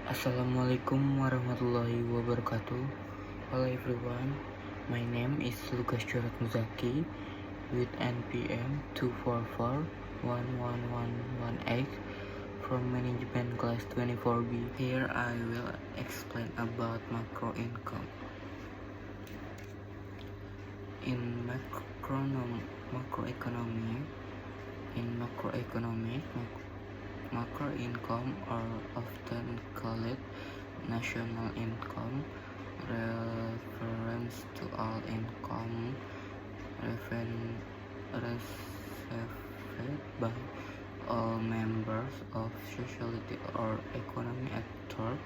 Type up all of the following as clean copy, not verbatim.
Assalamualaikum warahmatullahi wabarakatuh. Hello everyone, my name is Lucas Jorat Muzaki with NPM 244-11118 from Management Class 24B. Here I will explain about macro income. In macroeconomic, macro income, or often called national income, reference to all income received by all members of society or economic actor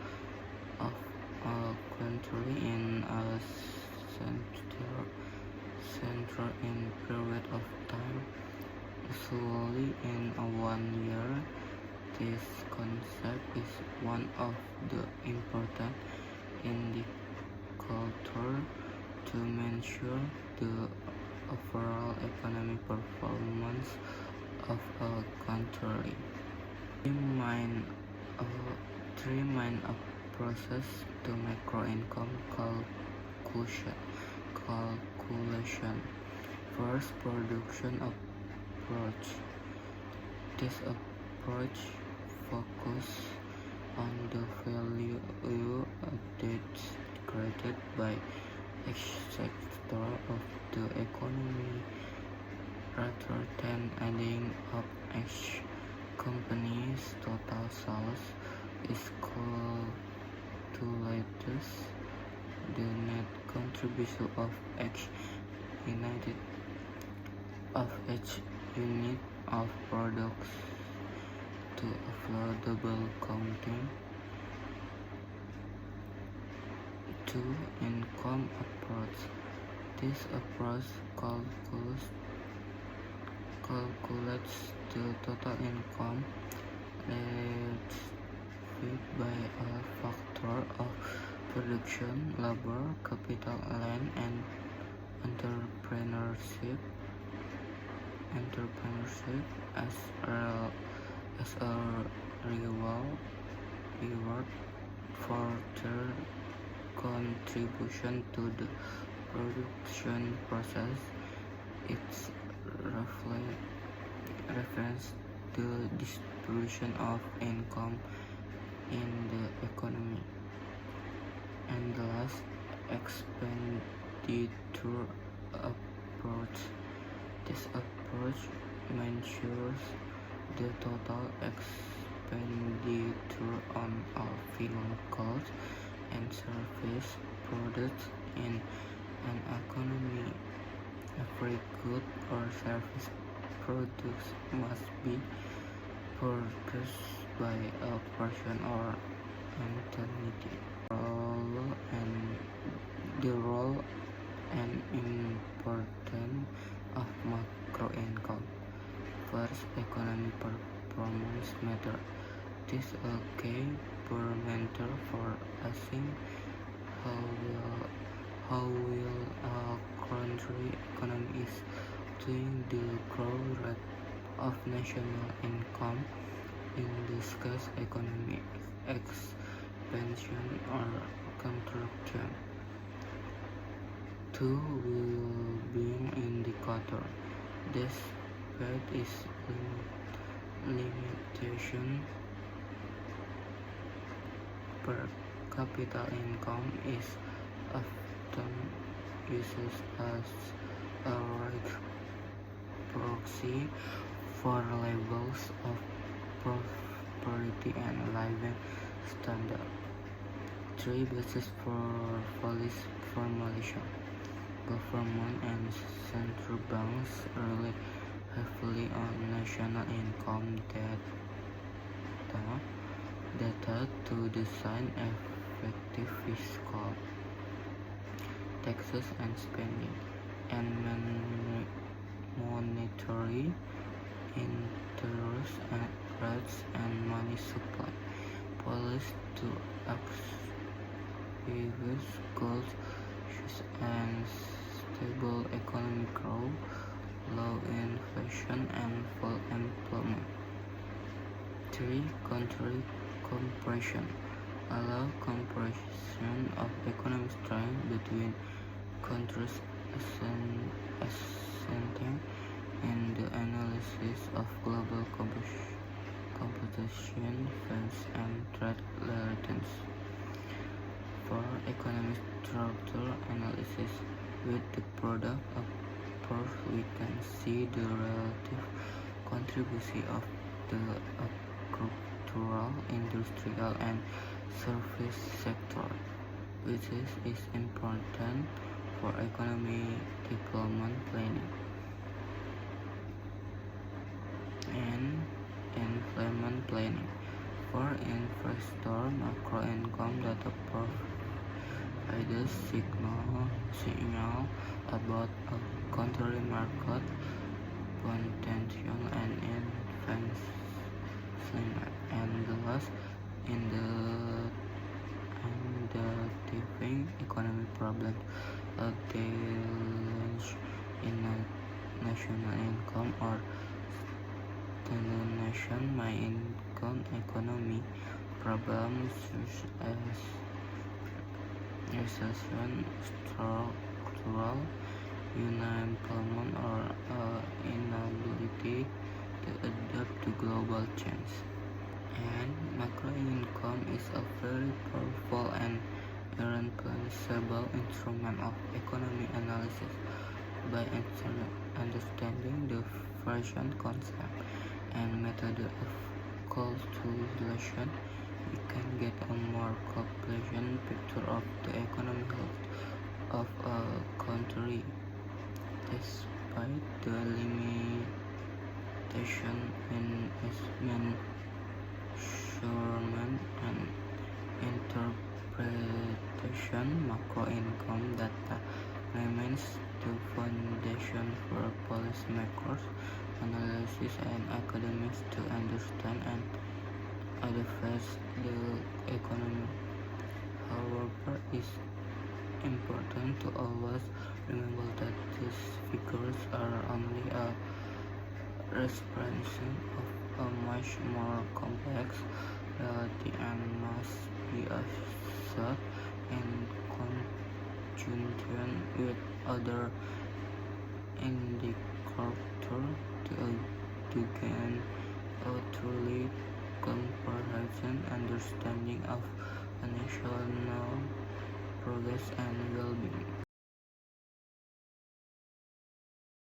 of a country in a central in period of time, usually in a 1 year. This concept is one of the important indicator to measure the overall economic performance of a country. Three main approaches to macro income calculation. First, production approach. This approach focuses on the value added created by each sector of the economy rather than adding up each company's total sales. Is calculated the net contribution of each unit of products to affordable counting. 2. Income approach. This approach calculates the total income received by a factor of production, labor, capital, land, and entrepreneurship as a reward for their contribution to the production process. It reflects the distribution of income in the economy. And the last, expenditure approach. This approach measures the total expenditure on all goods and service products in an economy. Every good or service produced must be purchased by a person or entity. The role and importance of macro income. First, economic performance matter. This is a key parameter for assessing how well a country economy is doing. The growth rate of national income in this case economic expansion or contraction. 2. Well-being indicator. This fact is limitation per capita income is often used as a right proxy for levels of prosperity and living standard. 3. Basis for policy formulation. Government and central banks rely heavily on national income data to design effective fiscal, taxes and spending, and monetary interest rates and money supply policy to achieve goals and stable economic growth, low inflation, and full employment. 3. Country compression. allow comparison of economic strength between countries assisting in the analysis of global competition, trends, and trade relations. For economic structure analysis, with the product approach we can see the relative contribution of the agricultural, industrial, and service sector, which is important for economic development planning and employment planning. For investor, macro income data provides signal about a country market potential and investment, and thus in the identifying economic problems. A challenge in national income or stagnation may include economic problems such as recession, structural unemployment, or inability to adapt to global change. And macro income is a very powerful and irreplaceable instrument of economic analysis. By understanding the version concept and method of calculation, we can get a more complete picture of the economic health of a country. Despite the limitation in measurement and interpretation, macro income data remains the foundation for policymakers, analysts, and academics to understand and advance the economy. However, it's important to always remember that these figures are only a representation of a much more complex reality and must be assessed in conjunction with other indicators to gain a truly comprehensive understanding of a national progress and well-being.